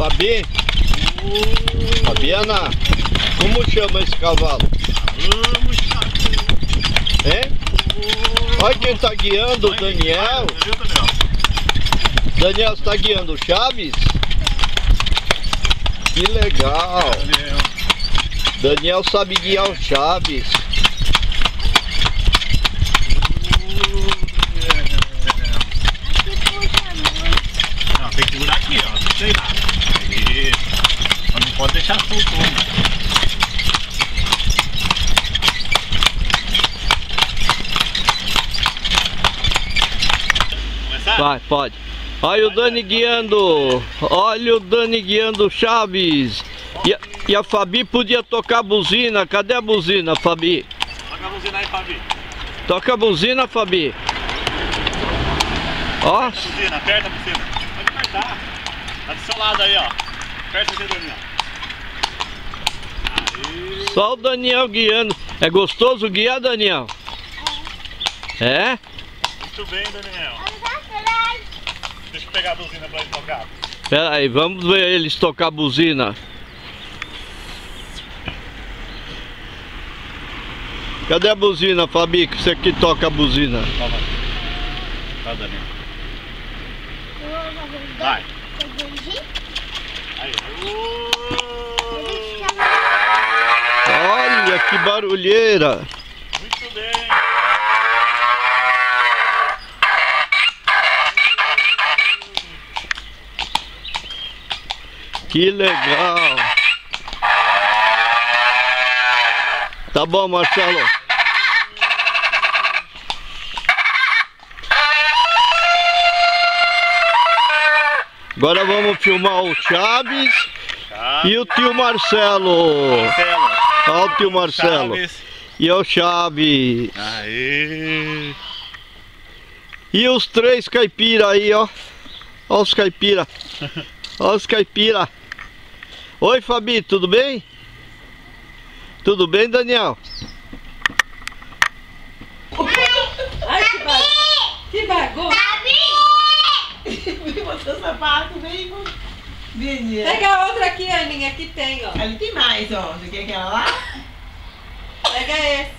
Fabi? Fabiana, como chama esse cavalo? É? Olha quem está guiando, o Daniel. Daniel está guiando o Chaves? Que legal. Daniel sabe guiar o Chaves. Não, tem que segurar aqui, ó. Não sei lá. Aí. Mas não pode deixar solto. Vai, pode. Olha o Dani guiando. Olha o Dani guiando o Chaves. E a Fabi podia tocar a buzina. Cadê a buzina, Fabi? Toca a buzina aí, Fabi. Toca a buzina, Fabi. Ó. Aperta a buzina, aperta a buzina. Pode apertar. Tá do seu lado aí, ó. Aperta aqui, Daniel. Aí. Só o Daniel guiando. É gostoso guiar, Daniel? É? Muito bem, Daniel. Deixa eu pegar a buzina pra ele tocar. Pera aí, vamos ver eles tocar a buzina. Cadê a buzina, Fabi? Que você que toca a buzina. Toma. Tá, Daniel. Vai. Aí. Olha que barulheira. Muito bem. Que legal. Tá bom, Marcelo. Agora vamos filmar o Chaves e o tio Marcelo. Olha o tio Marcelo. Chaves. E o Chaves. Aê. E os três caipira aí, ó. Olha os caipira. Olha os caipira. Oi, Fabi, tudo bem? Tudo bem, Daniel? Ai, que bagunça! Vem botar o sapato, vem. Pega outra aqui, Aninha, aqui tem, ó. Ali tem mais, ó. Você quer aquela lá? Pega esse.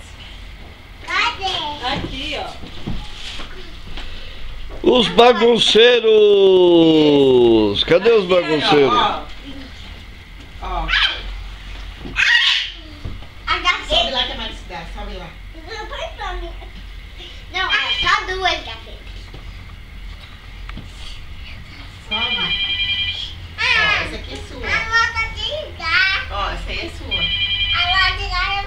Aqui, ó. Os bagunceiros! Cadê os bagunceiros? Ó. Sobe lá que é mais cidade, sobe lá. Não, é só duas gavetas. Sobe. Ó, essa aqui é sua. A nota de ligar. Ó, essa aí é sua. A nota de ligar.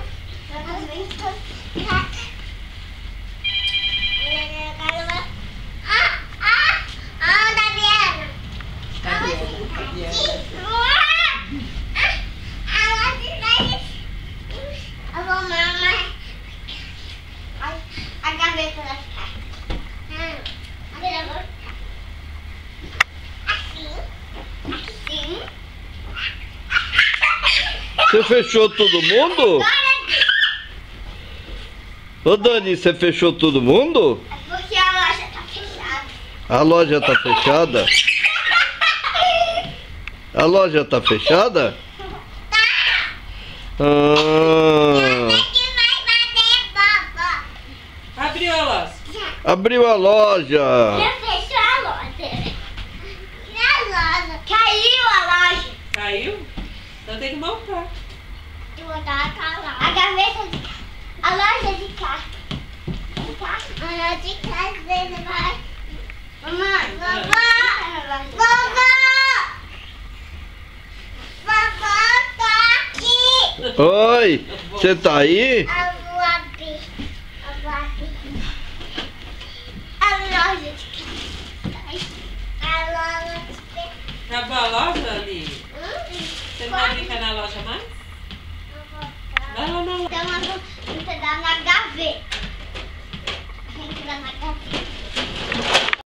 Daviana. Cadê? A gaveta vai ficar. Assim. Assim. Você fechou todo mundo? Ô Dani, você fechou todo mundo? Porque a loja tá fechada. A loja tá fechada? A loja tá fechada? Ah, Que vai bater, papai. Abriu a loja. abriu a loja. Já fechou a loja. E a loja? Caiu a loja. Caiu? Então tem que montar. Vou botar lá. A gaveta de cá. A loja de cá. Tá? A loja de cá dele vai. Mamãe, vovó. Vovó. Vovó, tô aqui. Oi, você tá aí? Eu vou abrir. Eu vou abrir. A loja de cá. A loja de cá. Acabou a loja, Aninha? Você não vai brincar na loja mais?